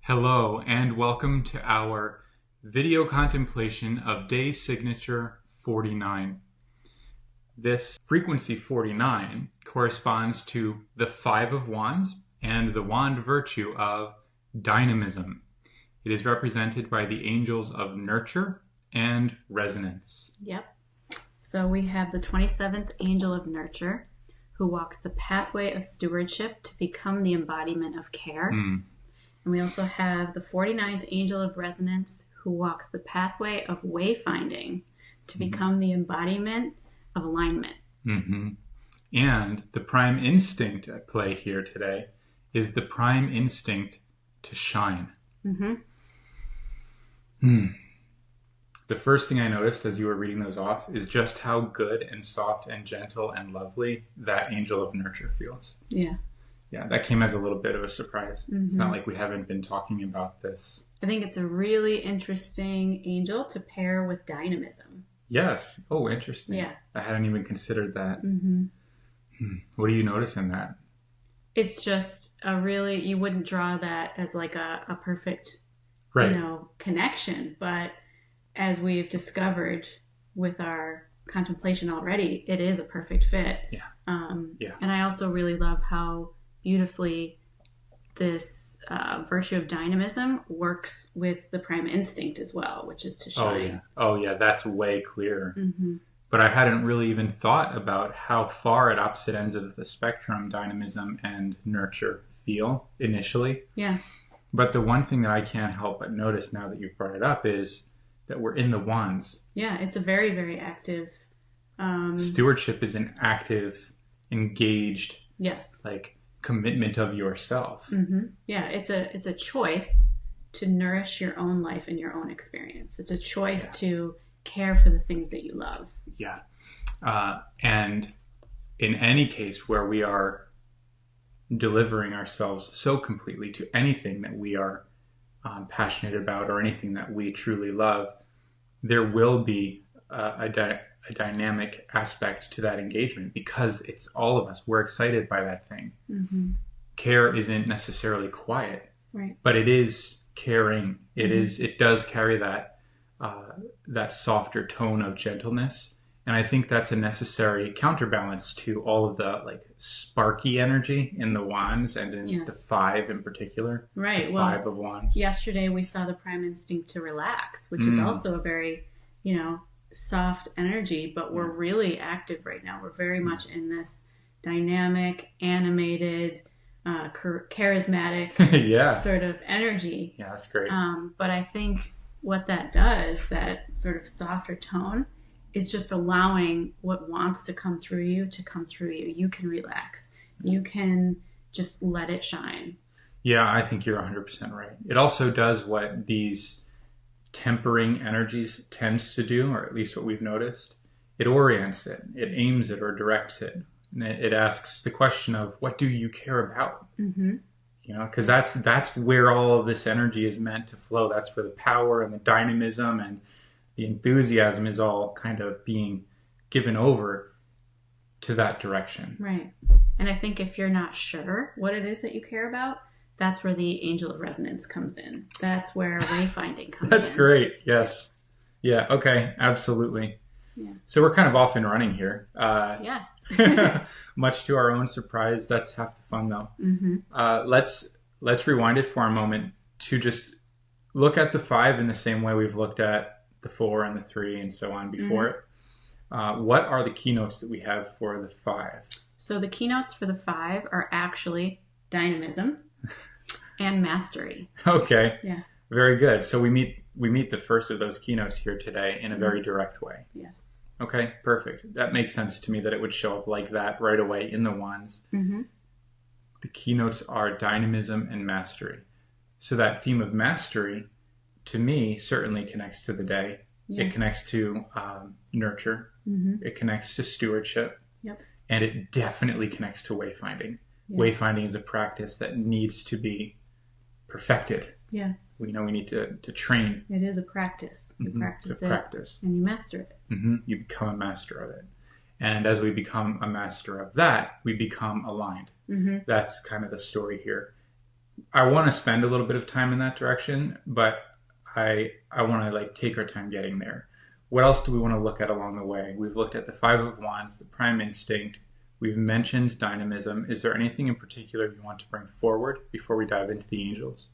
Hello and welcome to our video contemplation of day signature 49. This frequency 49 corresponds to the Five of Wands and the wand virtue of Dynamism. It is represented by the angels of nurture and resonance. Yep. So we have the 27th angel of nurture, who walks the pathway of stewardship to become the embodiment of care. And we also have the 49th angel of resonance, who walks the pathway of wayfinding to become the embodiment of alignment. And the prime instinct at play here today is the prime instinct to shine. The first thing I noticed as you were reading those off is just how good and soft and gentle and lovely that angel of nurture feels. Yeah, that came as a little bit of a surprise. It's not like we haven't been talking about this. I think it's a really interesting angel to pair with dynamism. Yes. Oh, interesting. Yeah. I hadn't even considered that. What do you notice in that? It's just you wouldn't draw that as like a perfect, connection. But as we've discovered with our contemplation already, it is a perfect fit. And I also really love how beautifully this virtue of dynamism works with the prime instinct as well, which is to shine. Oh yeah, that's way clearer. But I hadn't really even thought about how far at opposite ends of the spectrum dynamism and nurture feel initially. Yeah. But the one thing that I can't help but notice now that you've brought it up is that we're in the wands. Yeah, it's a very, very active... Stewardship is an active, engaged... Yes. Commitment of yourself. Yeah, it's a choice to nourish your own life and your own experience. It's a choice to care for the things that you love. Yeah. And in any case where we are delivering ourselves so completely to anything that we are passionate about or anything that we truly love, there will be a dynamic aspect to that engagement because it's all of us. We're excited by that thing. Care isn't necessarily quiet, right? But it is caring. It does carry that softer tone of gentleness. And I think that's a necessary counterbalance to all of the sparky energy in the wands and in the five in particular. Right. The five of wands. Yesterday we saw the prime instinct to relax, which is also a very, soft energy, but we're really active right now. We're very much in this dynamic, animated, charismatic sort of energy. Yeah, that's great. But I think what that does, that sort of softer tone, is just allowing what wants to come through you to come through you. You can relax. You can just let it shine. Yeah, I think you're 100% right. It also does what these tempering energies tends to do, or at least what we've noticed. It orients it. It aims it or directs it. And it asks the question of, what do you care about? Because that's where all of this energy is meant to flow. That's where the power and the dynamism and the enthusiasm is all kind of being given over to that direction. Right. And I think if you're not sure what it is that you care about, that's where the angel of resonance comes in. That's where wayfinding comes in. That's great. Yes. Yeah. Okay. Absolutely. Yeah. So we're kind of off and running here. Yes. Much to our own surprise. That's half the fun, though. Let's rewind it for a moment to just look at the five in the same way we've looked at the four and the three and so on before it. What are the keynotes that we have for the five? So the keynotes for the five are actually dynamism and mastery. Okay. Yeah. Very good. So we meet the first of those keynotes here today in a very direct way. Yes. Okay, perfect. That makes sense to me that it would show up like that right away in the wands. The keynotes are dynamism and mastery. So that theme of mastery, to me, certainly connects to the day. Yeah. It connects to nurture. It connects to stewardship. Yep. And it definitely connects to wayfinding. Yeah. Wayfinding is a practice that needs to be perfected. Yeah. We know we need to train. It is a practice. You practice it. Practice. And you master it. You become a master of it. And as we become a master of that, we become aligned. That's kind of the story here. I want to spend a little bit of time in that direction, but I want to like take our time getting there. What else do we want to look at along the way? We've looked at the Five of Wands, the Prime Instinct. We've mentioned dynamism. Is there anything in particular you want to bring forward before we dive into the angels?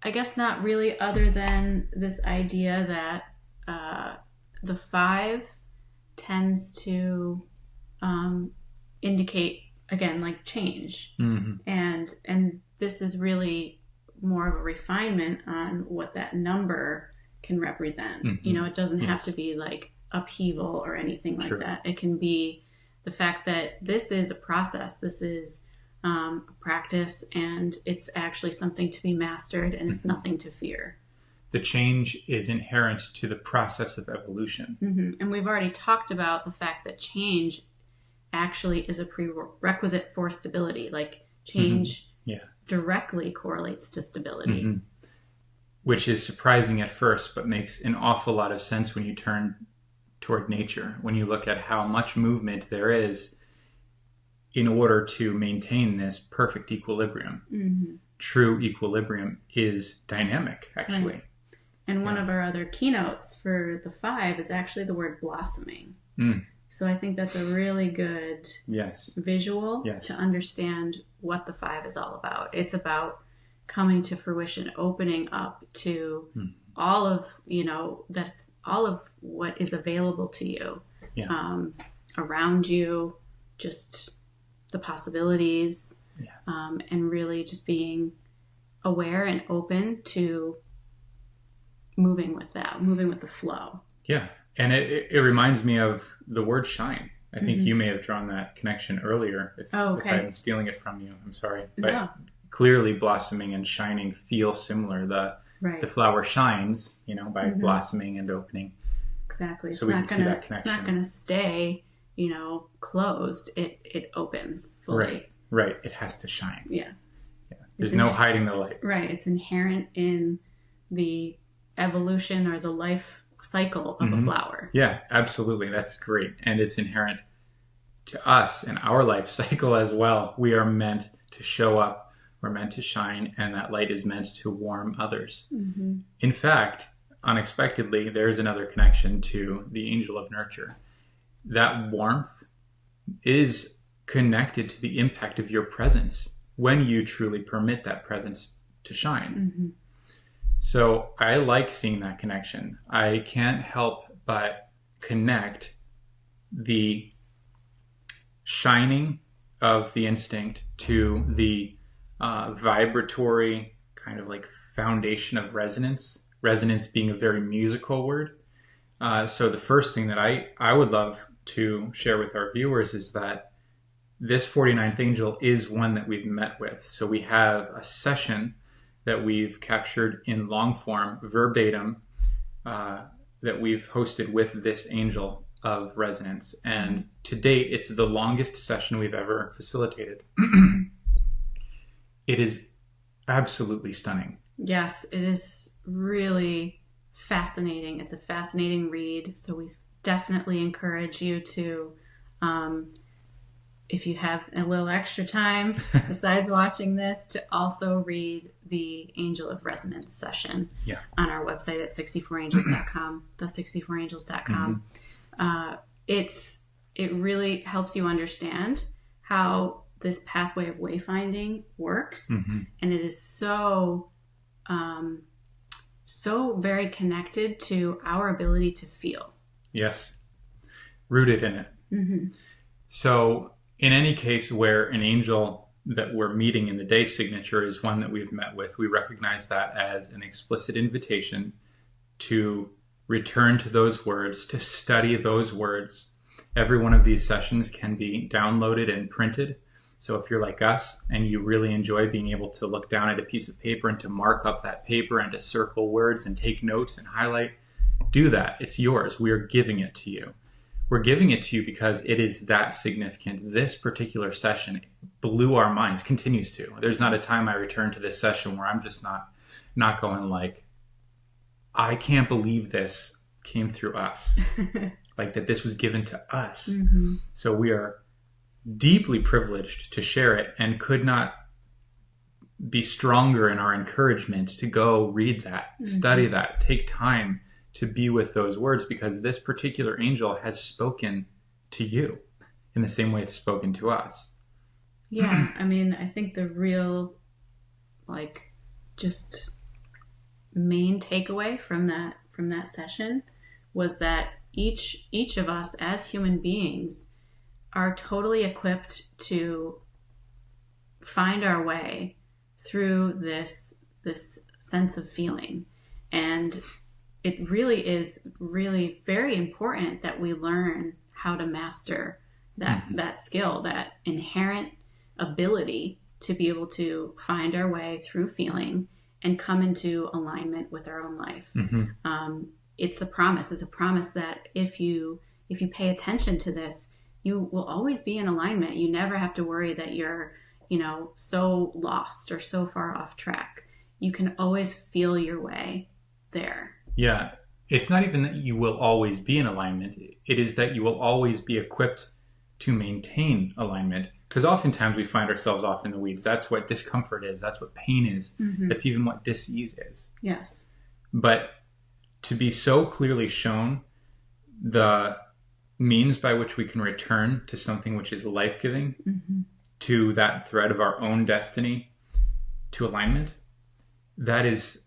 I guess not really, other than this idea that the 5 tends to indicate, again, like change. And this is really more of a refinement on what that number can represent. It doesn't have to be like upheaval or anything like that. It can be the fact that this is a process, this is a practice, and it's actually something to be mastered, and it's nothing to fear. The change is inherent to the process of evolution. And we've already talked about the fact that change actually is a prerequisite for stability. Like change directly correlates to stability. Which is surprising at first, but makes an awful lot of sense when you turn toward nature. When you look at how much movement there is in order to maintain this perfect equilibrium. True equilibrium is dynamic, actually. Right. And one of our other keynotes for the 5 is actually the word blossoming. So I think that's a really good visual to understand what the 5 is all about. It's about coming to fruition, opening up to all of, that's all of what is available to you, around you, just the possibilities, and really just being aware and open to moving with the flow. Yeah. And it reminds me of the word shine. I think you may have drawn that connection earlier. If I'm stealing it from you, I'm sorry. But clearly blossoming and shining feel similar. The flower shines, by blossoming and opening. Exactly. So we can see that connection. It's not going to stay, closed. It opens fully. Right. It has to shine. Yeah. There's no hiding the light. Right. It's inherent in the evolution or the life cycle of a flower. Yeah, absolutely. That's great. And it's inherent to us in our life cycle as well. We are meant to show up, we're meant to shine, and that light is meant to warm others. In fact, unexpectedly, there's another connection to the angel of nurture. That warmth is connected to the impact of your presence when you truly permit that presence to shine. So I like seeing that connection. I can't help but connect the shining of the instinct to the vibratory kind of like foundation of resonance being a very musical word. So the first thing that I would love to share with our viewers is that this 49th angel is one that we've met with. So we have a session that we've captured in long form, verbatim, that we've hosted with this angel of resonance. And to date, it's the longest session we've ever facilitated. It is absolutely stunning. Yes, it is really fascinating. It's a fascinating read. So we definitely encourage you to, if you have a little extra time besides watching this, to also read the Angel of Resonance session on our website at 64angels.com, the64angels.com. It really helps you understand how this pathway of wayfinding works. And it is so very connected to our ability to feel. Yes. Rooted in it. So in any case where an angel that we're meeting in the day signature is one that we've met with, we recognize that as an explicit invitation to return to those words, to study those words. Every one of these sessions can be downloaded and printed. So if you're like us and you really enjoy being able to look down at a piece of paper and to mark up that paper and to circle words and take notes and highlight, do that. It's yours. We are giving it to you. We're giving it to you because it is that significant. This particular session blew our minds, continues to. There's not a time I return to this session where I'm just not going like, I can't believe this came through us. like that this was given to us. Mm-hmm. So we are deeply privileged to share it, and could not be stronger in our encouragement to go read that, study that, take time to be with those words, because this particular angel has spoken to you in the same way it's spoken to us. Yeah, I mean, I think the real, like, just main takeaway from that session was that each of us as human beings are totally equipped to find our way through this sense of feeling. And it really is really very important that we learn how to master that skill, that inherent ability to be able to find our way through feeling and come into alignment with our own life. It's a promise. It's a promise that if you pay attention to this, you will always be in alignment. You never have to worry that you're, so lost or so far off track. You can always feel your way there. Yeah. It's not even that you will always be in alignment. It is that you will always be equipped to maintain alignment. Because oftentimes we find ourselves off in the weeds. That's what discomfort is. That's what pain is. That's even what dis-ease is. Yes. But to be so clearly shown the means by which we can return to something which is life-giving, to that thread of our own destiny, to alignment, that is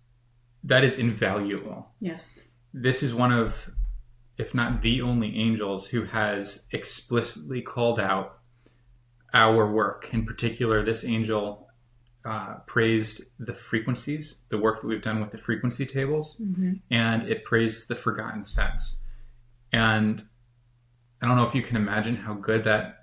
invaluable. Yes. This is one of, if not the only angels who has explicitly called out our work. In particular, this angel praised the frequencies, the work that we've done with the frequency tables, and it praised the forgotten sense. And I don't know if you can imagine how good that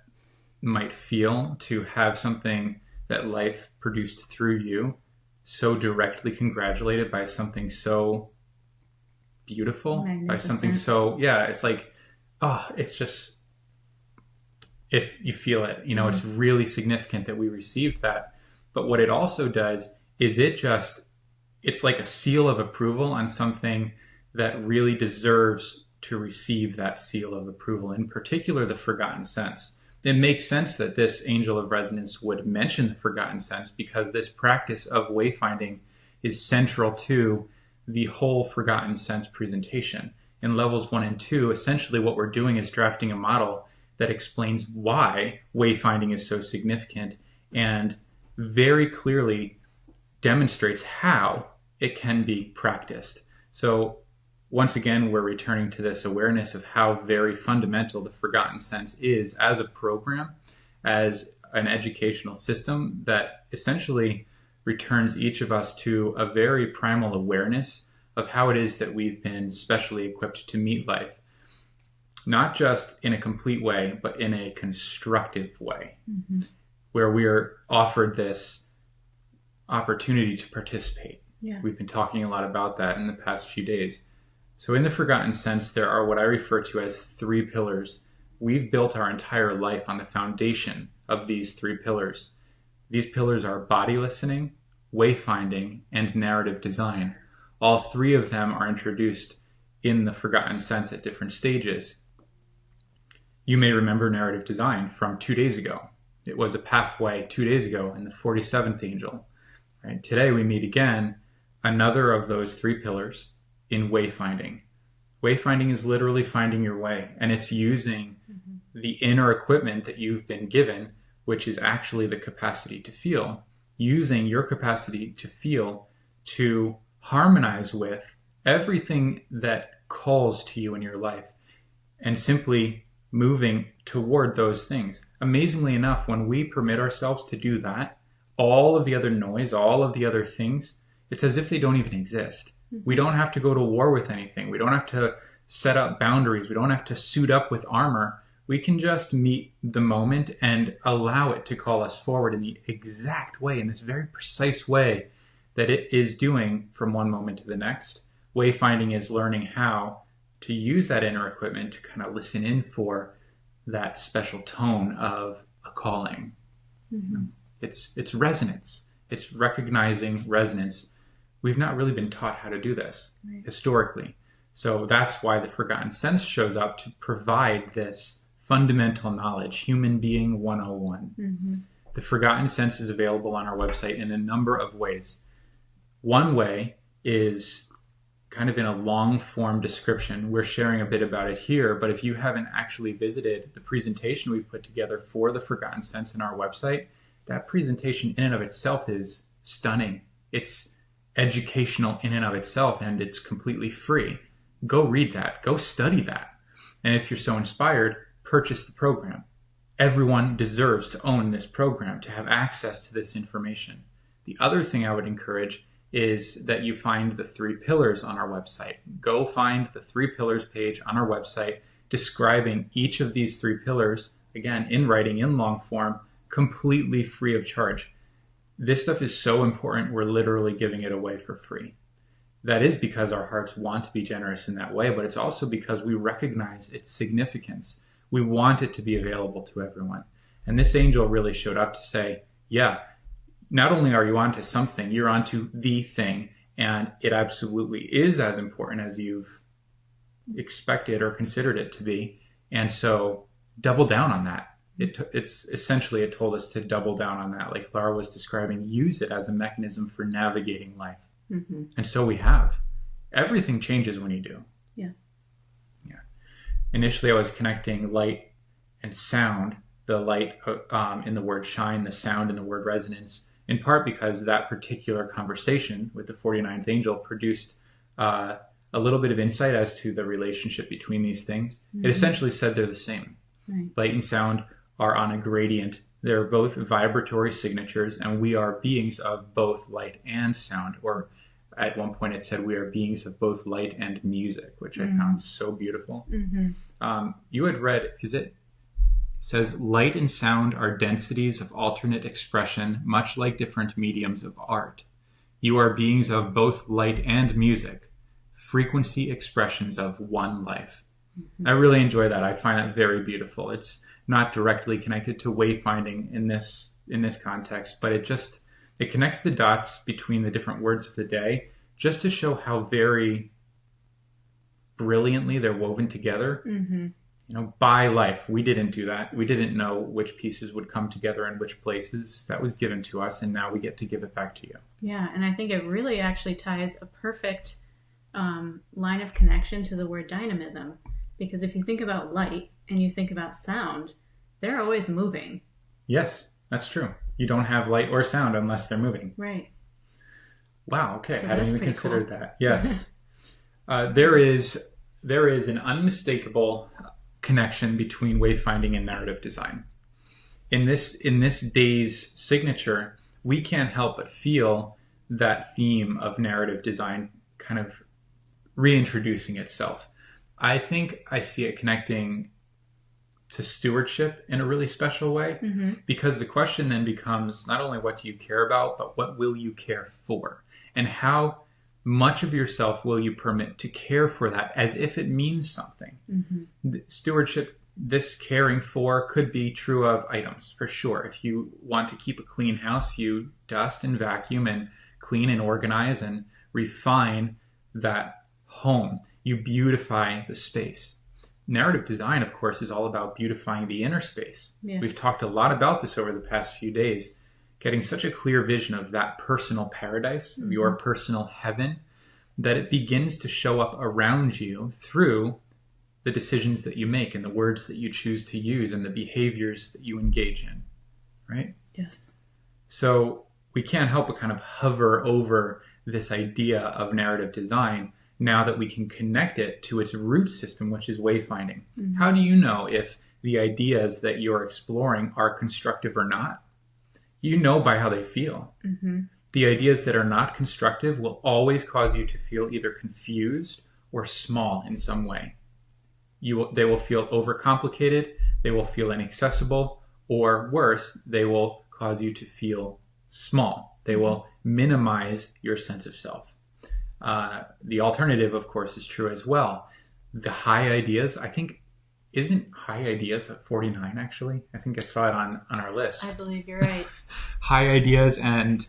might feel to have something that life produced through you so directly congratulated by something so beautiful, by something so, it's like, it's just, if you feel it, it's really significant that we received that. But what it also does is it's like a seal of approval on something that really deserves to receive that seal of approval, in particular, the forgotten sense. It makes sense that this angel of resonance would mention the forgotten sense, because this practice of wayfinding is central to the whole forgotten sense presentation. In levels 1 and 2, essentially what we're doing is drafting a model that explains why wayfinding is so significant and very clearly demonstrates how it can be practiced. So once again, we're returning to this awareness of how very fundamental the forgotten sense is as a program, as an educational system that essentially returns each of us to a very primal awareness of how it is that we've been specially equipped to meet life. Not just in a complete way, but in a constructive way, where we are offered this opportunity to participate. Yeah. We've been talking a lot about that in the past few days. So in the forgotten sense, there are what I refer to as 3 pillars. We've built our entire life on the foundation of these 3 pillars. These pillars are body listening, wayfinding, and narrative design. All 3 of them are introduced in the forgotten sense at different stages. You may remember narrative design from 2 days ago. It was a pathway 2 days ago in the 47th angel. Right? Today we meet again, another of those 3 pillars in wayfinding. Wayfinding is literally finding your way, and it's using the inner equipment that you've been given, which is actually the capacity to feel, using your capacity to feel to harmonize with everything that calls to you in your life, and simply moving toward those things. Amazingly enough, when we permit ourselves to do that, all of the other noise, all of the other things, it's as if they don't even exist. We don't have to go to war with anything. We don't have to set up boundaries. We don't have to suit up with armor. We can just meet the moment and allow it to call us forward in the exact way, in this very precise way that it is doing from one moment to the next. Wayfinding is learning how to use that inner equipment to kind of listen in for that special tone of a calling. It's resonance. It's recognizing resonance. We've not really been taught how to do this historically. So that's why the Forgotten Sense shows up, to provide this fundamental knowledge, human being 101. Mm-hmm. The Forgotten Sense is available on our website in a number of ways. One way is kind of in a long form description. We're sharing a bit about it here, but if you haven't actually visited the presentation we've put together for the Forgotten Sense in our website, that presentation in and of itself is stunning. It's educational in and of itself, and it's completely free. Go read that. Go study that. And if you're so inspired, purchase the program. Everyone deserves to own this program, to have access to this information. The other thing I would encourage is that you find the 3 pillars on our website. Go find the 3 pillars page on our website describing each of these 3 pillars, again, in writing, in long form, completely free of charge. This stuff is so important, we're literally giving it away for free. That is because our hearts want to be generous in that way, but it's also because we recognize its significance. We want it to be available to everyone. And this angel really showed up to say, yeah, not only are you onto something, you're onto the thing. And it absolutely is as important as you've expected or considered it to be. And so double down on that. It's essentially, it told us to double down on that. Like Laura was describing, use it as a mechanism for navigating life. Mm-hmm. And so we have. Everything changes when you do. Yeah. Initially, I was connecting light and sound, the light in the word shine, the sound in the word resonance, in part because that particular conversation with the 49th angel produced a little bit of insight as to the relationship between these things. Mm-hmm. It essentially said they're the same. Right. Light and sound are on a gradient. They're both vibratory signatures, and we are beings of both light and sound. Or at one point it said we are beings of both light and music, which I found so beautiful. Mm-hmm. You had read, it says, light and sound are densities of alternate expression, much like different mediums of art. You are beings of both light and music, frequency expressions of one life. Mm-hmm. I really enjoy that. I find that very beautiful. It's not directly connected to wayfinding in this context, but it connects the dots between the different words of the day just to show how very brilliantly they're woven together. Mm-hmm. By life. We didn't do that. We didn't know which pieces would come together in which places. That was given to us, and now we get to give it back to you. Yeah, and I think it really actually ties a perfect line of connection to the word dynamism, because if you think about light and you think about sound, they're always moving. Yes, that's true. You don't have light or sound unless they're moving. Right. Wow, okay. So I hadn't even considered cool. that. Yes. There is an unmistakable connection between wayfinding and narrative design. In this day's signature, we can't help but feel that theme of narrative design kind of reintroducing itself. I think I see it connecting to stewardship in a really special way, because the question then becomes not only what do you care about, but what will you care for? And how much of yourself will you permit to care for that as if it means something? Mm-hmm. Stewardship, this caring for, could be true of items, for sure. If you want to keep a clean house, you dust and vacuum and clean and organize and refine that home. You beautify the space. Narrative design, of course, is all about beautifying the inner space. Yes. We've talked a lot about this over the past few days, getting such a clear vision of that personal paradise, of your personal heaven, that it begins to show up around you through the decisions that you make and the words that you choose to use and the behaviors that you engage in, right? Yes. So we can't help but kind of hover over this idea of narrative design now that we can connect it to its root system, which is wayfinding. Mm-hmm. How do you know if the ideas that you're exploring are constructive or not? You know by how they feel. Mm-hmm. The ideas that are not constructive will always cause you to feel either confused or small in some way. They will feel overcomplicated, they will feel inaccessible, or worse, they will cause you to feel small. They will minimize your sense of self. The alternative, of course, is true as well. The high ideas, I think, isn't high ideas at 49, actually? I think I saw it on our list. I believe you're right. High ideas and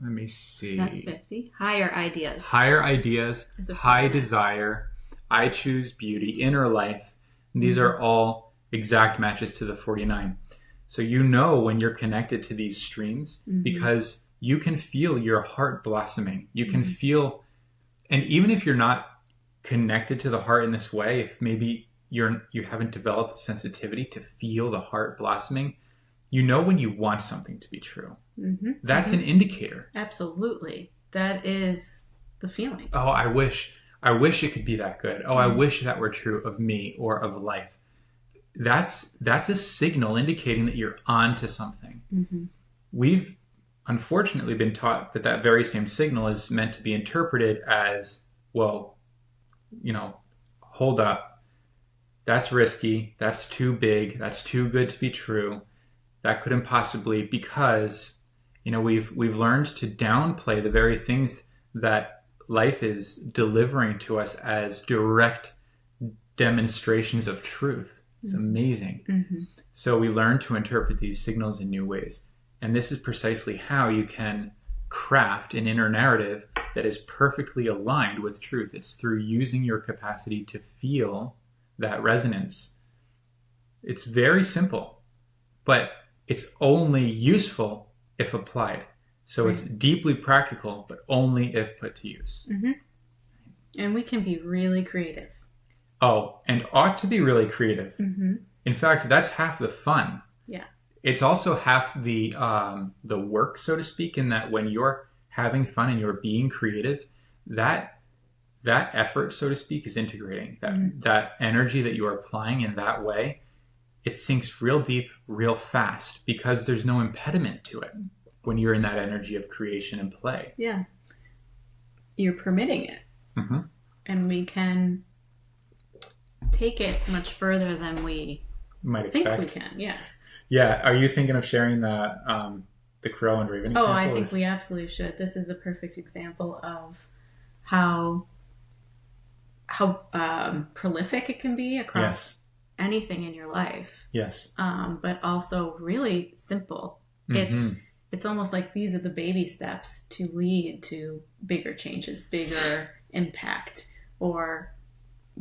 Let me see. That's 50. Higher ideas. Higher ideas, high desire, I choose beauty, inner life. These are all exact matches to the 49. So you know when you're connected to these streams because you can feel your heart blossoming. You can feel, and even if you're not connected to the heart in this way, if maybe you haven't developed the sensitivity to feel the heart blossoming, you know when you want something to be true. That's an indicator. Absolutely. That is the feeling. Oh, I wish it could be that good. Oh, I wish that were true of me or of life. That's a signal indicating that you're on to something. We've unfortunately been taught that very same signal is meant to be interpreted as, well, hold up. That's risky. That's too big. That's too good to be true. That couldn't possibly, because we've learned to downplay the very things that life is delivering to us as direct demonstrations of truth. It's amazing. So we learn to interpret these signals in new ways. And this is precisely how you can craft an inner narrative that is perfectly aligned with truth. It's through using your capacity to feel that resonance. It's very simple, but it's only useful if applied. So it's deeply practical, but only if put to use. And we can be really creative. Oh, and ought to be really creative. In fact, that's half the fun. Yeah. It's also half the work, so to speak, in that when you're having fun and you're being creative, that effort, so to speak, is integrating. That energy that you are applying in that way, it sinks real deep, real fast, because there's no impediment to it when you're in that energy of creation and play. Yeah. You're permitting it. And we can take it much further than we might expect. Think we can, yes. Yeah. Are you thinking of sharing the Crow and Raven example? Oh, I think we absolutely should. This is a perfect example of how prolific it can be across anything in your life. Yes. But also really simple. It's almost like these are the baby steps to lead to bigger changes, bigger impact, or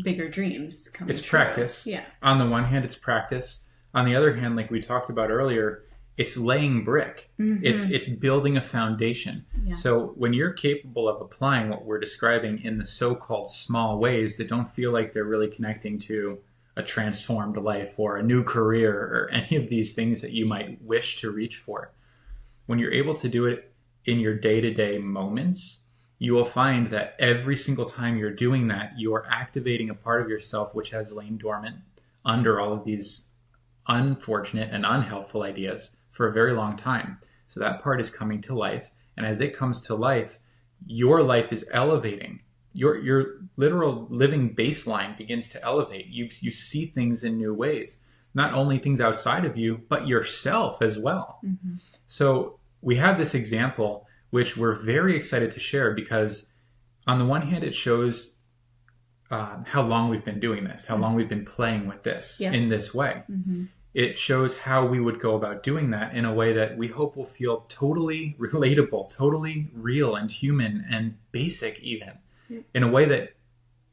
bigger dreams coming It's true. practice. Yeah. On the one hand, it's practice. On the other hand, like we talked about earlier, it's laying brick. It's building a foundation. Yeah. So when you're capable of applying what we're describing in the so-called small ways that don't feel like they're really connecting to a transformed life or a new career or any of these things that you might wish to reach for, when you're able to do it in your day-to-day moments, you will find that every single time you're doing that, you are activating a part of yourself which has lain dormant under all of these unfortunate and unhelpful ideas for a very long time. So that part is coming to life. And as it comes to life, your life is elevating. Your literal living baseline begins to elevate. You see things in new ways, not only things outside of you, but yourself as well. So we have this example, which we're very excited to share because on the one hand, it shows how long we've been doing this, how long we've been playing with this in this way. It shows how we would go about doing that in a way that we hope will feel totally relatable, totally real and human and basic even, in a way that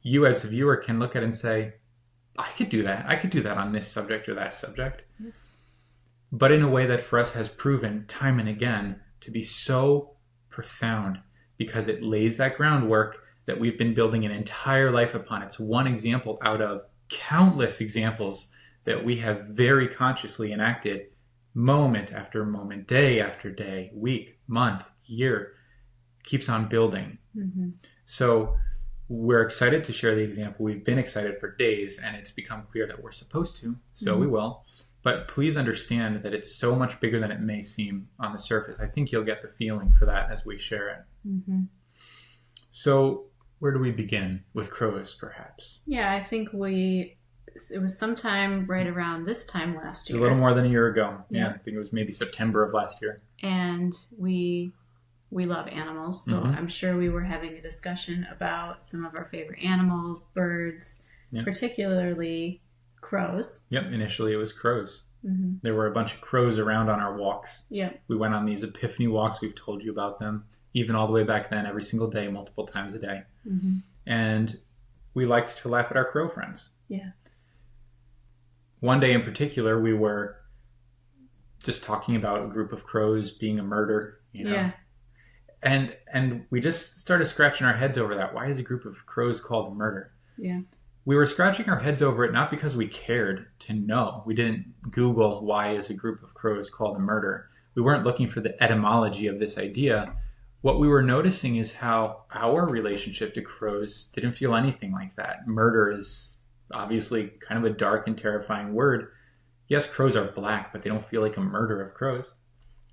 you as the viewer can look at and say, I could do that. I could do that on this subject or that subject. Yes. But in a way that for us has proven time and again to be so profound because it lays that groundwork that we've been building an entire life upon. It's one example out of countless examples that we have very consciously enacted moment after moment, day after day, week, month, year, keeps on building. So we're excited to share the example. We've been excited for days and it's become clear that we're supposed to, so we will. But please understand that it's so much bigger than it may seem on the surface. I think you'll get the feeling for that as we share it. So where do we begin? With crows, perhaps? Yeah, I think it was sometime right around this time last year. It's a little more than a year ago. Yeah, I think it was maybe September of last year. And we love animals, so I'm sure we were having a discussion about some of our favorite animals, birds, particularly crows. Yep, initially it was crows. There were a bunch of crows around on our walks. Yep. We went on these epiphany walks. We've told you about them. even all the way back then, every single day, multiple times a day. Mm-hmm. And we liked to laugh at our crow friends. Yeah. One day in particular, we were just talking about a group of crows being a murder, Yeah. And we just started scratching our heads over that. Why is a group of crows called a murder? Yeah. We were scratching our heads over it not because we cared to know. We didn't Google why is a group of crows called a murder. We weren't looking for the etymology of this idea. What we were noticing is how our relationship to crows didn't feel anything like that. Murder is obviously kind of a dark and terrifying word. Yes, crows are black, but they don't feel like a murder of crows.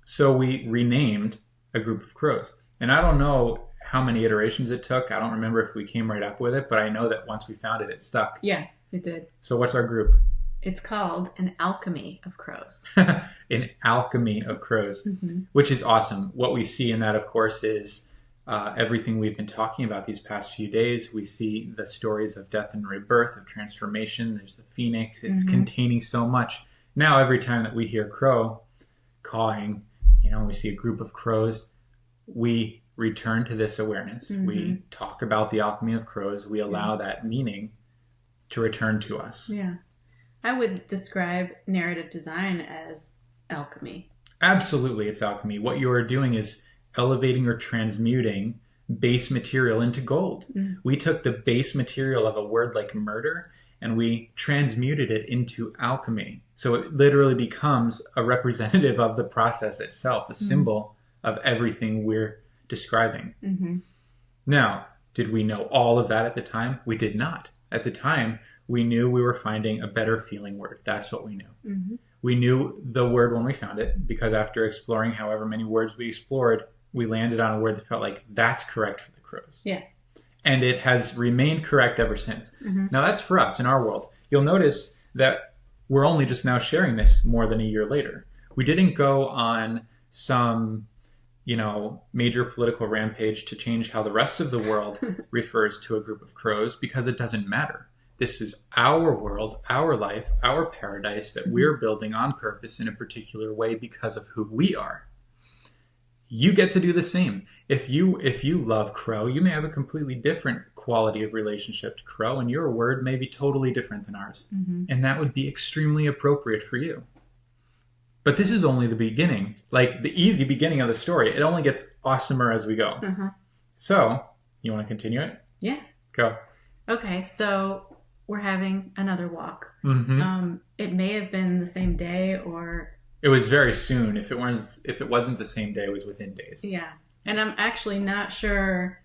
So we renamed a group of crows. And I don't know how many iterations it took. I don't remember if we came right up with it, but I know that once we found it, it stuck. Yeah, it did. So what's our group? It's called An Alchemy of Crows. An Alchemy of Crows, mm-hmm. which is awesome. What we see in that, of course, is everything we've been talking about these past few days. We see the stories of death and rebirth, of transformation. There's the phoenix. It's mm-hmm. containing so much. Now, every time that we hear crow cawing, we see a group of crows, we return to this awareness. Mm-hmm. We talk about the alchemy of crows. We allow that meaning to return to us. Yeah. I would describe narrative design as alchemy. Absolutely, it's alchemy. What you are doing is elevating or transmuting base material into gold. Mm. We took the base material of a word like murder and we transmuted it into alchemy. So it literally becomes a representative of the process itself, a symbol of everything we're describing. Mm-hmm. Now, did we know all of that at the time? We did not. At the time, we knew we were finding a better feeling word. That's what we knew. Mm-hmm. We knew the word when we found it because after exploring however many words we explored, we landed on a word that felt like that's correct for the crows. Yeah. And it has remained correct ever since. Mm-hmm. Now that's for us in our world. You'll notice that we're only just now sharing this more than a year later. We didn't go on some, major political rampage to change how the rest of the world refers to a group of crows because it doesn't matter. This is our world, our life, our paradise that we're building on purpose in a particular way because of who we are. You get to do the same. If you love crow, you may have a completely different quality of relationship to crow, and your word may be totally different than ours. Mm-hmm. And that would be extremely appropriate for you. But this is only the beginning, like the easy beginning of the story. It only gets awesomer as we go. Uh-huh. So, you want to continue it? Yeah. Go. Okay, so we're having another walk. Mm-hmm. It may have been the same day or... It was very soon. If it wasn't the same day, it was within days. Yeah. And I'm actually not sure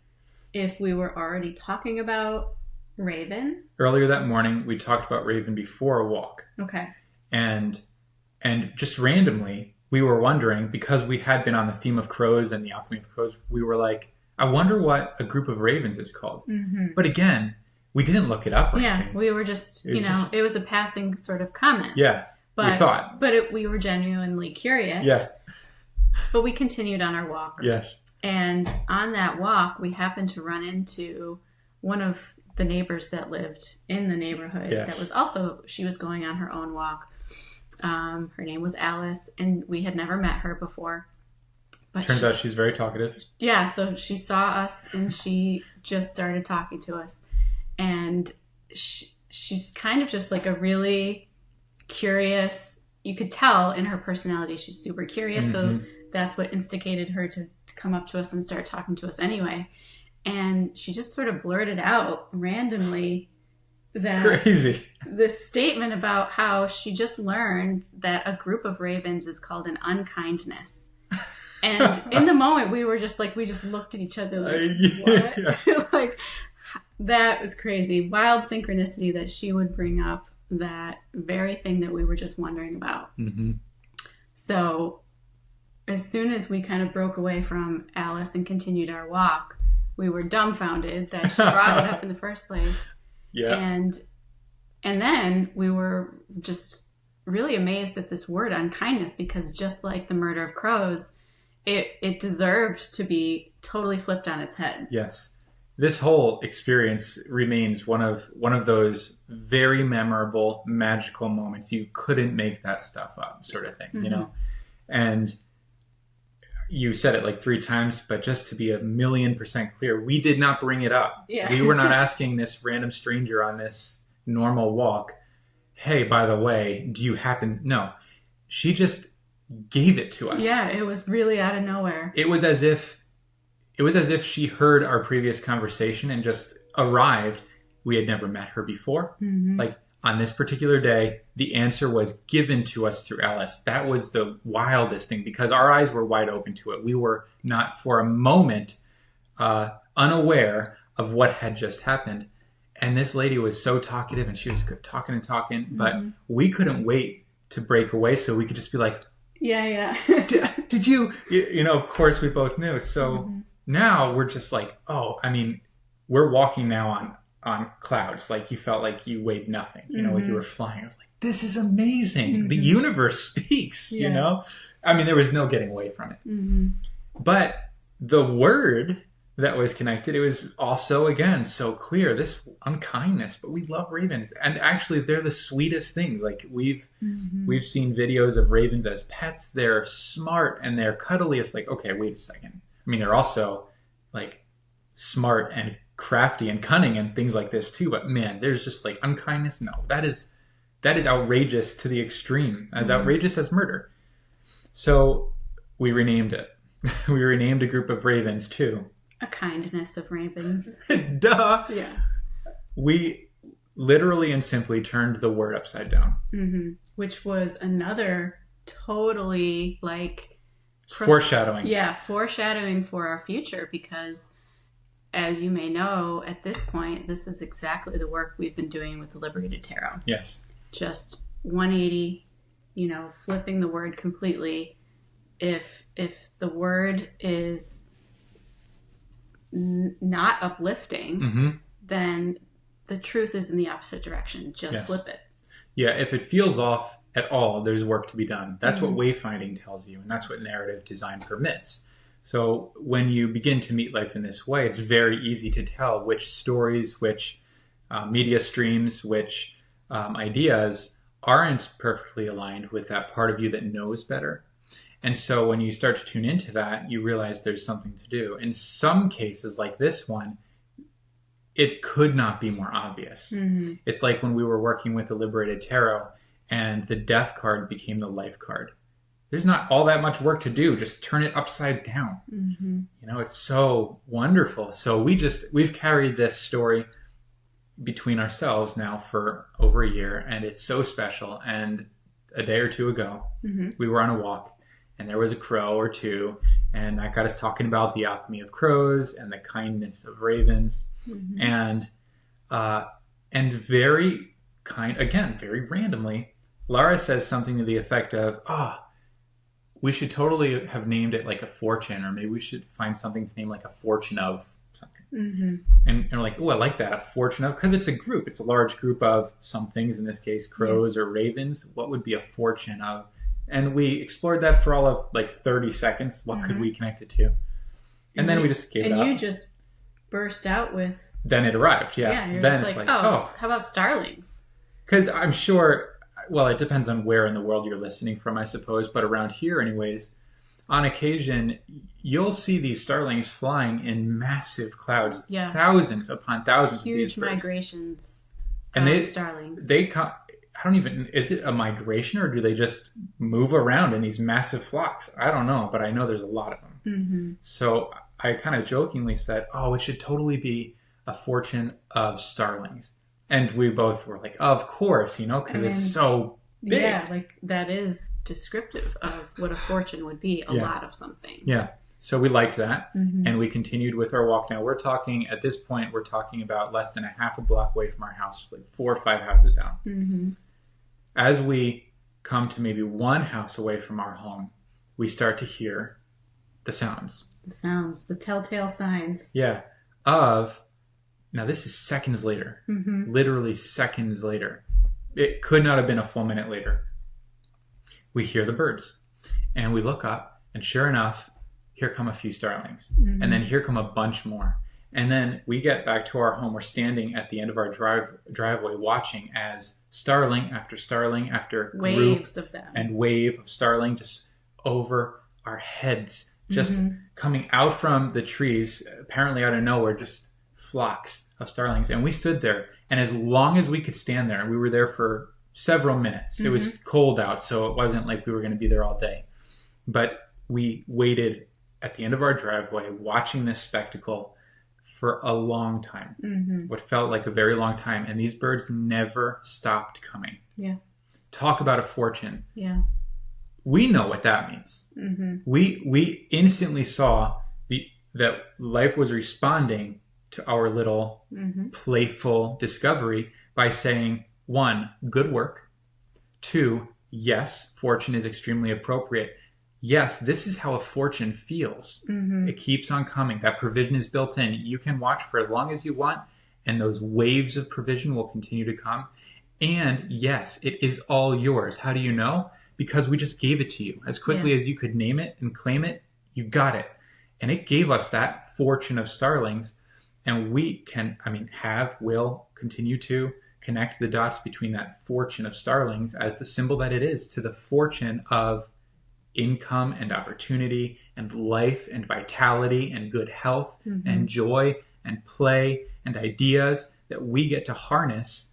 if we were already talking about Raven. Earlier that morning, we talked about Raven before a walk. Okay. And just randomly, we were wondering, because we had been on the theme of crows and the alchemy of crows, we were like, I wonder what a group of ravens is called. Mm-hmm. But again, we didn't look it up or anything. We were just, it was a passing sort of comment. Yeah, we thought. But we were genuinely curious. Yeah. But we continued on our walk. Yes. And on that walk, we happened to run into one of the neighbors that lived in the neighborhood. Yes. That was also, she was going on her own walk. Her name was Alice, and we had never met her before. But Turns out she's very talkative. Yeah, so she saw us, and she just started talking to us. And she's kind of just like a really curious, you could tell in her personality, she's super curious. Mm-hmm. So that's what instigated her to come up to us and start talking to us anyway. And she just sort of blurted out randomly that crazy this statement about how she just learned that a group of ravens is called an unkindness. And in the moment, we just looked at each other like, what? Like, that was crazy. Wild synchronicity that she would bring up that very thing that we were just wondering about. Mm-hmm. So as soon as we kind of broke away from Alice and continued our walk, we were dumbfounded that she brought it up in the first place. Yeah. And then we were just really amazed at this word unkindness, because just like the murder of crows, it deserved to be totally flipped on its head. Yes. This whole experience remains one of those very memorable, magical moments. You couldn't make that stuff up, sort of thing, mm-hmm. And you said it like 3 times, but just to be 1,000,000% clear, we did not bring it up. Yeah. We were not asking this random stranger on this normal walk, hey, by the way, do you happen? No, she just gave it to us. Yeah, it was really out of nowhere. It was as if she heard our previous conversation and just arrived. We had never met her before. Mm-hmm. Like on this particular day, the answer was given to us through Ellis. That was the wildest thing because our eyes were wide open to it. We were not for a moment unaware of what had just happened. And this lady was so talkative and she was talking and talking, but we couldn't wait to break away so we could just be like, yeah. did you, of course we both knew. So now we're just like, oh, I mean, we're walking now on clouds. Like you felt like you weighed nothing, like you were flying. I was like, this is amazing. The universe speaks, I mean, there was no getting away from it. But the word that was connected, it was also, again, so clear, this unkindness, but we love ravens. And actually, they're the sweetest things. Like we've seen videos of ravens as pets. They're smart and they're cuddly. It's like, okay, wait a second. I mean, they're also like smart and crafty and cunning and things like this too. But man, there's just like unkindness. No, that is outrageous to the extreme, as outrageous as murder. So we renamed it. We renamed a group of ravens too. A kindness of ravens. Duh. Yeah. We literally and simply turned the word upside down. Which was another totally like... foreshadowing. Yeah, foreshadowing for our future because, as you may know, at this point, this is exactly the work we've been doing with the Liberated Tarot. Yes. Just 180, flipping the word completely. If the word is not uplifting, then the truth is in the opposite direction. Just flip it. Yeah, if it feels off at all, there's work to be done. That's what wayfinding tells you, and that's what narrative design permits. So when you begin to meet life in this way, it's very easy to tell which stories, which media streams, which ideas aren't perfectly aligned with that part of you that knows better. And so when you start to tune into that, you realize there's something to do. In some cases, like this one, it could not be more obvious. It's like when we were working with the Liberated Tarot and the death card became the life card. There's not all that much work to do. Just turn it upside down. It's so wonderful. So we've carried this story between ourselves now for over a year, and it's so special. And a day or two ago, we were on a walk, and there was a crow or two, and that got us talking about the alchemy of crows and the kindness of ravens, and very very randomly, Lara says something to the effect of, we should totally have named it like a fortune, or maybe we should find something to name like a fortune of something. And we're like, oh, I like that, a fortune of, because it's a group. It's a large group of some things, in this case, crows or ravens. What would be a fortune of? And we explored that for all of like 30 seconds. What could we connect it to? And then we just gave it up. And you just burst out with... Then it arrived, Yeah, you're then just like, how about Starlings? Because I'm sure, well, it depends on where in the world you're listening from, I suppose. But around here anyways, on occasion, you'll see these starlings flying in massive clouds. Yeah. Thousands upon thousands of these birds. Huge migrations of starlings. Is it a migration, or do they just move around in these massive flocks? I don't know, but I know there's a lot of them. So I kind of jokingly said, it should totally be a fortune of starlings. And we both were like, of course, because it's so big. Yeah, like that is descriptive of what a fortune would be, a lot of something. Yeah. So we liked that, and we continued with our walk. Now at this point, we're talking about less than a half a block away from our house, like 4 or 5 houses down. As we come to maybe one house away from our home, we start to hear the sounds. The telltale signs. Yeah. Now this is seconds later, literally seconds later. It could not have been a full minute later. We hear the birds, and we look up, and sure enough, here come a few starlings. And then here come a bunch more. And then we get back to our home. We're standing at the end of our driveway watching as starling after waves of them, and wave of starling just over our heads, just coming out from the trees, apparently out of nowhere, just flocks of starlings. And we stood there, and as long as we could stand there, we were there for several minutes. It was cold out, so it wasn't like we were going to be there all day. But we waited at the end of our driveway watching this spectacle for a long time, what felt like a very long time. And these birds never stopped coming. Yeah. Talk about a fortune. Yeah. We know what that means. We instantly saw that life was responding to our little playful discovery by saying, 1, good work. 2, yes, fortune is extremely appropriate. Yes, this is how a fortune feels. It keeps on coming. That provision is built in. You can watch for as long as you want, and those waves of provision will continue to come. And yes, it is all yours. How do you know? Because we just gave it to you. As quickly as you could name it and claim it, you got it. And it gave us that fortune of starlings. And we can, will continue to connect the dots between that fortune of starlings as the symbol that it is to the fortune of income and opportunity and life and vitality and good health and joy and play and ideas that we get to harness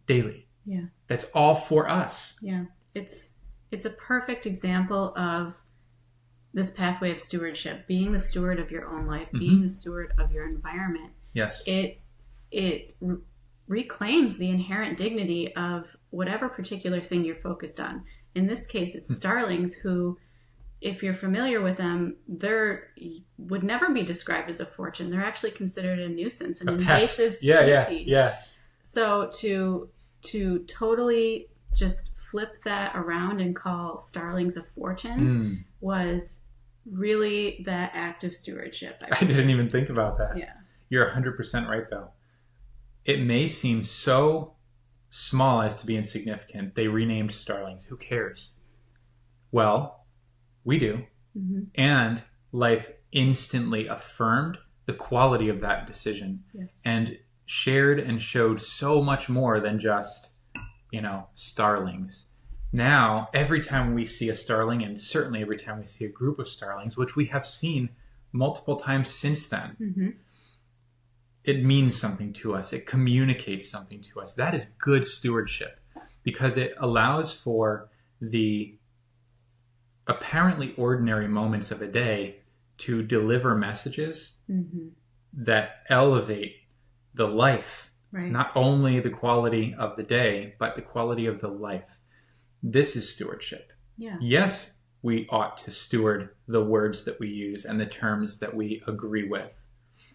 daily. Yeah. That's all for us. Yeah. It's a perfect example of this pathway of stewardship, being the steward of your own life, being the steward of your environment. Yes. It reclaims the inherent dignity of whatever particular thing you're focused on. In this case, it's starlings who, if you're familiar with them, would never be described as a fortune. They're actually considered a nuisance, an invasive species. Yeah. So to totally just flip that around and call starlings a fortune was really that act of stewardship. I didn't even think about that. Yeah. You're 100% right, though. It may seem so small as to be insignificant. They renamed starlings. Who cares? Well, we do. And life instantly affirmed the quality of that decision. Yes. And shared and showed so much more than just, starlings. Now, every time we see a starling, and certainly every time we see a group of starlings, which we have seen multiple times since then, it means something to us. It communicates something to us. That is good stewardship because it allows for the apparently ordinary moments of a day to deliver messages that elevate the life, not only the quality of the day, but the quality of the life. This is stewardship. Yeah. Yes, we ought to steward the words that we use and the terms that we agree with.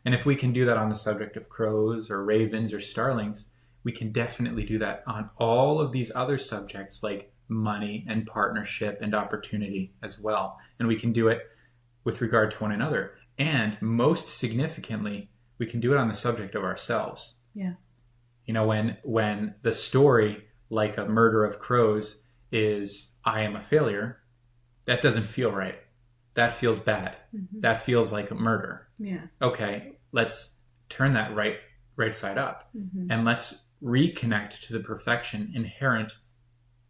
And if we can do that on the subject of crows or ravens or starlings, we can definitely do that on all of these other subjects like money and partnership and opportunity as well. And we can do it with regard to one another. And most significantly, we can do it on the subject of ourselves. Yeah. When the story, like a murder of crows, is I am a failure, that doesn't feel right. That feels bad. That feels like a murder. Yeah. Okay, let's turn that right side up and let's reconnect to the perfection inherent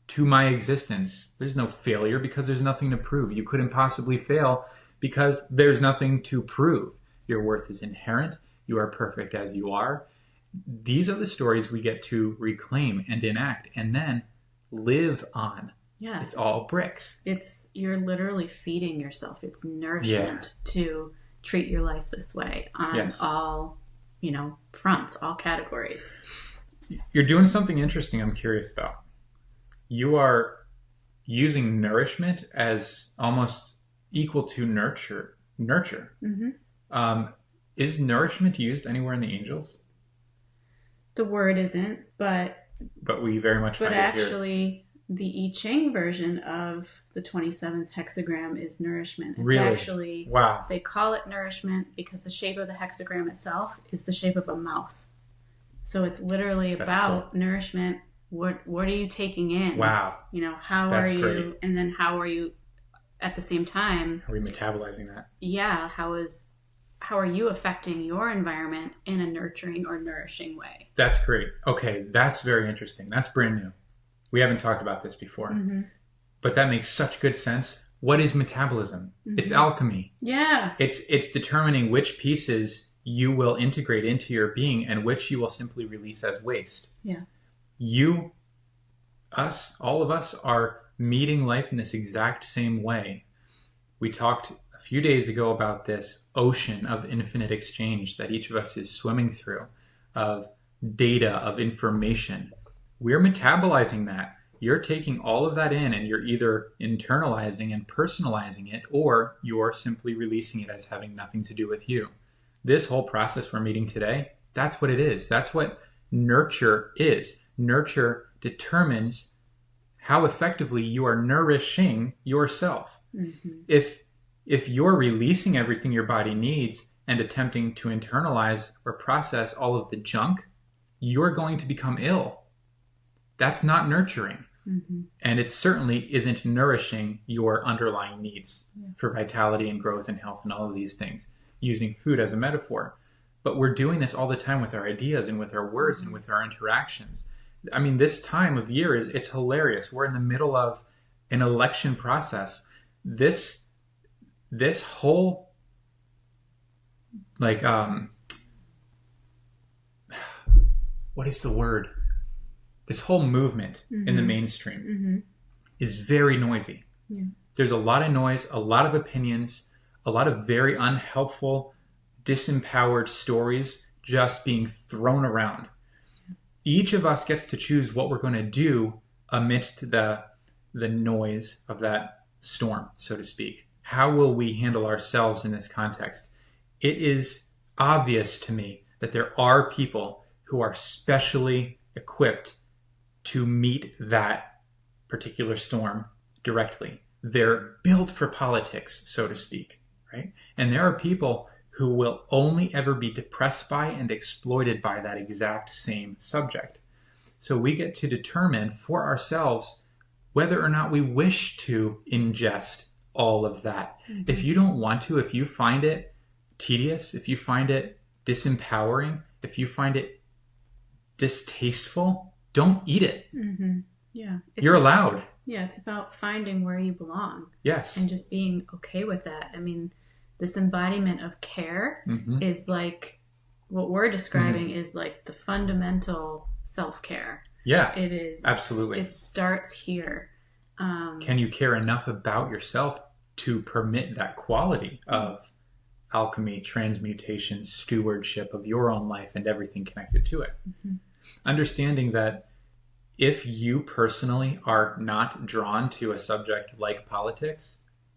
to my existence. There's no failure because there's nothing to prove. You couldn't possibly fail because there's nothing to prove. Your worth is inherent. You are perfect as you are. These are the stories we get to reclaim and enact and then live on. Yeah. It's all bricks. You're literally feeding yourself. It's nourishment to treat your life this way on all, fronts, all categories. You're doing something interesting I'm curious about. You are using nourishment as almost equal to nurture. Is nourishment used anywhere in the angels? The word isn't, but we very much find it here. But actually, the I Ching version of the 27th hexagram is nourishment. It's actually, they call it nourishment because the shape of the hexagram itself is the shape of a mouth. So it's literally about nourishment. What are you taking in? Wow. How are you, great. And then how are you at the same time? Are we metabolizing that? Yeah. How are you affecting your environment in a nurturing or nourishing way? That's great. Okay. That's very interesting. That's brand new. We haven't talked about this before, but that makes such good sense. What is metabolism? Mm-hmm. It's alchemy. Yeah. It's determining which pieces you will integrate into your being and which you will simply release as waste. Yeah. You, us, all of us are meeting life in this exact same way. We talked a few days ago about this ocean of infinite exchange that each of us is swimming through, of data, of information. We're metabolizing that. You're taking all of that in and you're either internalizing and personalizing it, or you're simply releasing it as having nothing to do with you. This whole process we're meeting today, that's what it is. That's what nurture is. Nurture determines how effectively you are nourishing yourself. Mm-hmm. If you're releasing everything your body needs and attempting to internalize or process all of the junk, you're going to become ill. That's not nurturing. Mm-hmm. And it certainly isn't nourishing your underlying needs for vitality and growth and health and all of these things, using food as a metaphor. But we're doing this all the time with our ideas and with our words and with our interactions. I mean, this time of year, it's hilarious. We're in the middle of an election process. This whole, like, what is the word? This whole movement in the mainstream is very noisy. Yeah. There's a lot of noise, a lot of opinions, a lot of very unhelpful, disempowered stories just being thrown around. Each of us gets to choose what we're going to do amidst the noise of that storm, so to speak. How will we handle ourselves in this context? It is obvious to me that there are people who are specially equipped to meet that particular storm directly. They're built for politics, so to speak, right? And there are people who will only ever be depressed by and exploited by that exact same subject. So we get to determine for ourselves whether or not we wish to ingest all of that. Mm-hmm. If you don't want to, if you find it tedious, if you find it disempowering, if you find it distasteful, don't eat it. Mm-hmm. Yeah. You're allowed. Yeah, it's about finding where you belong. Yes. And just being okay with that. I mean, this embodiment of care is like what we're describing is like the fundamental self-care. Yeah. It is. Absolutely. It starts here. Can you care enough about yourself to permit that quality of alchemy, transmutation, stewardship of your own life and everything connected to it? Mm-hmm. Understanding that if you personally are not drawn to a subject like politics,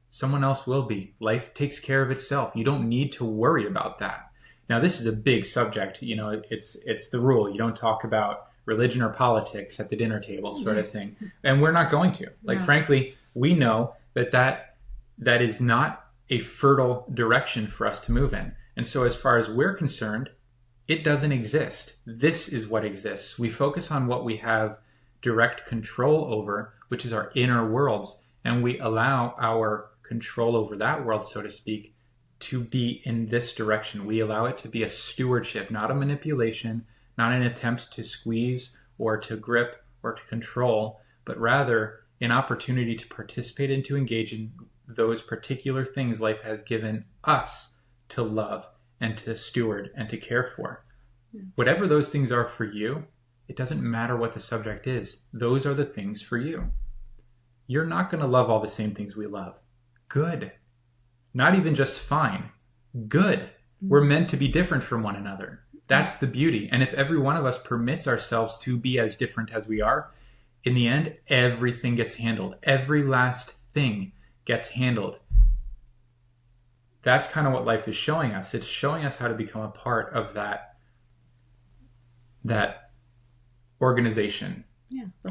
someone else will be. Life takes care of itself. You don't need to worry about that. Now, this is a big subject. You know, it's the rule. You don't talk about religion or politics at the dinner table, sort of thing. And we're not going to. Like, frankly, we know that is not a fertile direction for us to move in. And so as far as we're concerned, it doesn't exist. This is what exists. We focus on what we have direct control over, which is our inner worlds, and we allow our control over that world, so to speak, to be in this direction. We allow it to be a stewardship, not a manipulation, not an attempt to squeeze or to grip or to control, but rather an opportunity to participate and to engage in those particular things life has given us to love and to steward and to care for. Whatever those things are for you, it doesn't matter what the subject is. Those are the things for you. You're not going to love all the same things we love. Good. Not even just fine. Good. We're meant to be different from one another. That's the beauty. And if every one of us permits ourselves to be as different as we are, in the end, everything gets handled. Every last thing gets handled. That's kind of what life is showing us. It's showing us how to become a part of that organization,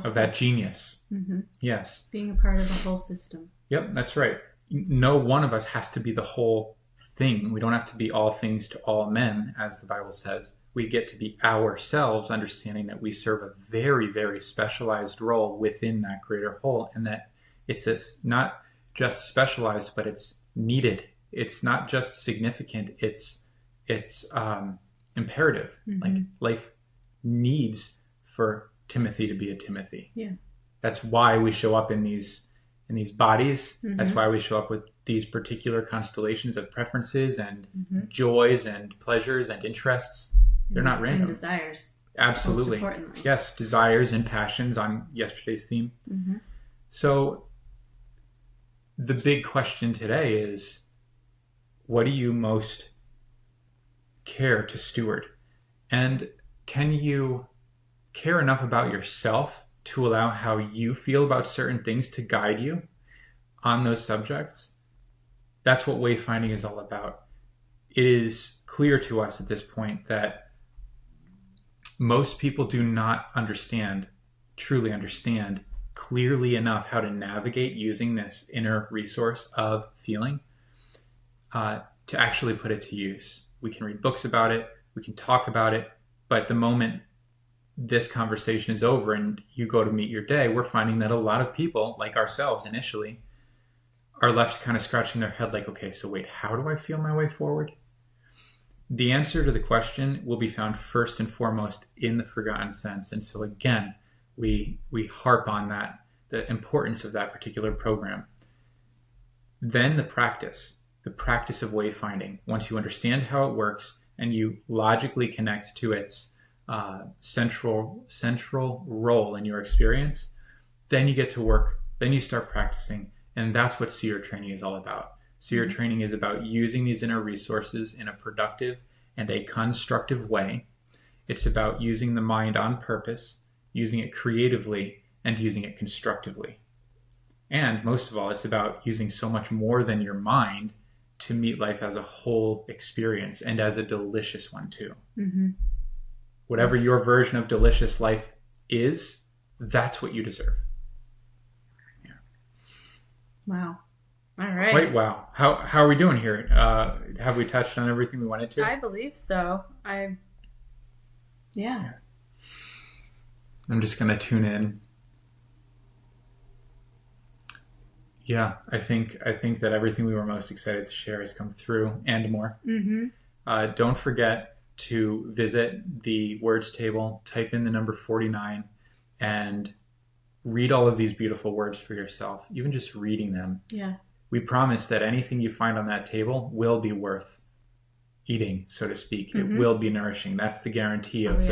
of that genius. Mm-hmm. Yes. Being a part of the whole system. Yep, that's right. No one of us has to be the whole thing. We don't have to be all things to all men, as the Bible says. We get to be ourselves, understanding that we serve a very, very specialized role within that greater whole, and that it's not just specialized, but it's needed. It's not just significant. It's imperative. Mm-hmm. Like life needs for Timothy to be a Timothy. Yeah. That's why we show up in these in these bodies. Mm-hmm. That's why we show up with these particular constellations of preferences and joys and pleasures and interests. They're not random. And desires. Absolutely. Most importantly. Yes, desires and passions on yesterday's theme. Mm-hmm. So the big question today is, what do you most care to steward? And can you care enough about yourself to allow how you feel about certain things to guide you on those subjects? That's what wayfinding is all about. It is clear to us at this point that most people do not truly understand clearly enough how to navigate using this inner resource of feeling to actually put it to use. We can read books about it, we can talk about it, but the moment this conversation is over and you go to meet your day, we're finding that a lot of people, like ourselves initially, are left kind of scratching their head like, okay, so wait, how do I feel my way forward? The answer to the question will be found first and foremost in the forgotten sense. And so again, we harp on that, the importance of that particular program. Then the practice of wayfinding. Once you understand how it works and you logically connect to its central role in your experience, then you get to work, then you start practicing. And that's what seer training is all about. Seer training is about using these inner resources in a productive and a constructive way. It's about using the mind on purpose, using it creatively, and using it constructively. And most of all, it's about using so much more than your mind to meet life as a whole experience, and as a delicious one too. Mm-hmm. Whatever your version of delicious life is, that's what you deserve. Yeah. Wow. All right. Quite wow. How are we doing here? Have we touched on everything we wanted to? I believe so. Yeah. I'm just going to tune in. Yeah, I think that everything we were most excited to share has come through and more. Mm-hmm. Don't forget to visit the words table, type in the number 49, and read all of these beautiful words for yourself, even just reading them. Yeah. We promise that anything you find on that table will be worth eating, so to speak. Mm-hmm. It will be nourishing. That's the guarantee of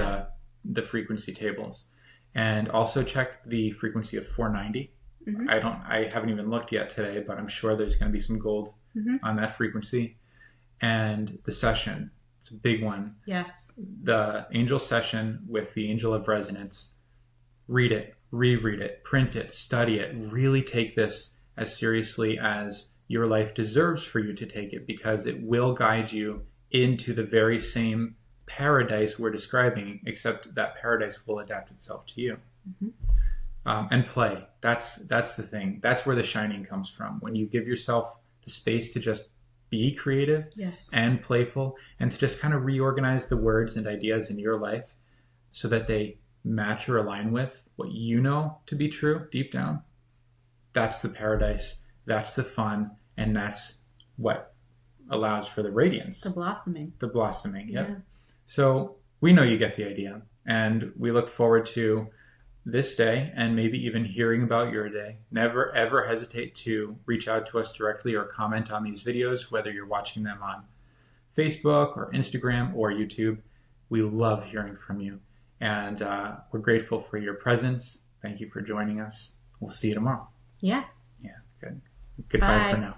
the frequency tables. And also check the frequency of 490. Mm-hmm. I haven't even looked yet today, but I'm sure there's going to be some gold on that frequency. And the session, it's a big one. Yes. The angel session with the angel of resonance. Read it, reread it, print it, study it. Really take this as seriously as your life deserves for you to take it, because it will guide you into the very same paradise we're describing, except that paradise will adapt itself to you. Mm-hmm. And play. That's the thing. That's where the shining comes from. When you give yourself the space to just be creative and playful, and to just kind of reorganize the words and ideas in your life so that they match or align with what you know to be true deep down. That's the paradise. That's the fun. And that's what allows for the radiance. The blossoming. Yep. Yeah. So we know you get the idea, and we look forward to this day and maybe even hearing about your day. Never ever hesitate to reach out to us directly or comment on these videos, whether you're watching them on Facebook or Instagram or YouTube. We love hearing from you, and we're grateful for your presence. Thank you for joining us. We'll see you tomorrow. Yeah. Good. Goodbye for now.